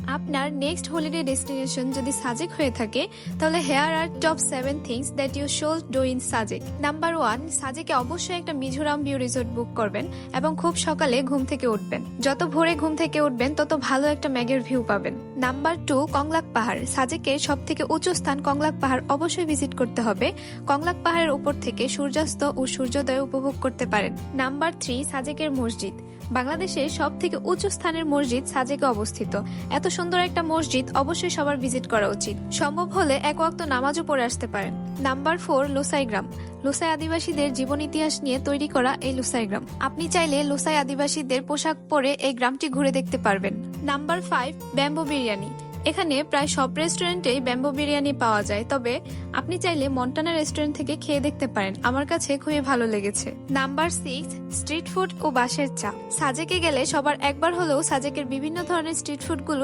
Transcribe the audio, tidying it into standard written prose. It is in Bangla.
আপনার নেক্সট হলিডে ডেস্টিনেশন যদি সাজেক হয়ে থাকে তাহলে here are top 7 things that you should do in Sajek. Number 1, সাজেকে অবশ্যই একটা মিজোরাম ভিউ রিসোর্ট বুক করবেন এবং খুব সকালে ঘুম থেকে উঠবেন। যত ভোরে ঘুম থেকে উঠবেন তত ভালো একটা ম্যাগের ভিউ পাবেন। নাম্বার 2, কংলাক পাহাড়। সাজেকের সব থেকে উঁচু স্থান কংলাক পাহাড় অবশ্যই ভিজিট করতে হবে। কংলাক পাহাড়ের উপর থেকে সূর্যাস্ত ও সূর্যোদয় উপভোগ করতে পারেন। নাম্বার 3, সাজেকের মসজিদ। বাংলাদেশের সব থেকে উঁচু স্থানের মসজিদ সাজেকে অবস্থিত। এত সুন্দর একটা মসজিদ অবশ্যই সবার ভিজিট করা উচিত। সম্ভব হলে এক ওয়াক্ত নামাজও পড়ে আসতে পারেন। নাম্বার 4, লোসাই গ্রাম। লোসাই আদিবাসীদের জীবন ইতিহাস নিয়ে তৈরি করা এই লোসাই গ্রাম। আপনি চাইলে লোসাই আদিবাসীদের পোশাক পরে এই গ্রামটি ঘুরে দেখতে পারবেন। Number 5, bamboo biryani. এখানে প্রায় সব রেস্টুরেন্টেই ব্যাম্বো বিরিয়ানি পাওয়া যায়, তবে আপনি চাইলে মন্টানা রেস্টুরেন্ট থেকে খেয়ে দেখতে পারেন, আমার কাছে খুবই ভালো লেগেছে। নাম্বার 6, স্ট্রিট ফুড ও বাঁশের চা। সাজেকে গেলে সবার একবার হলেও সাজেকের বিভিন্ন ধরনের স্ট্রিট ফুডগুলো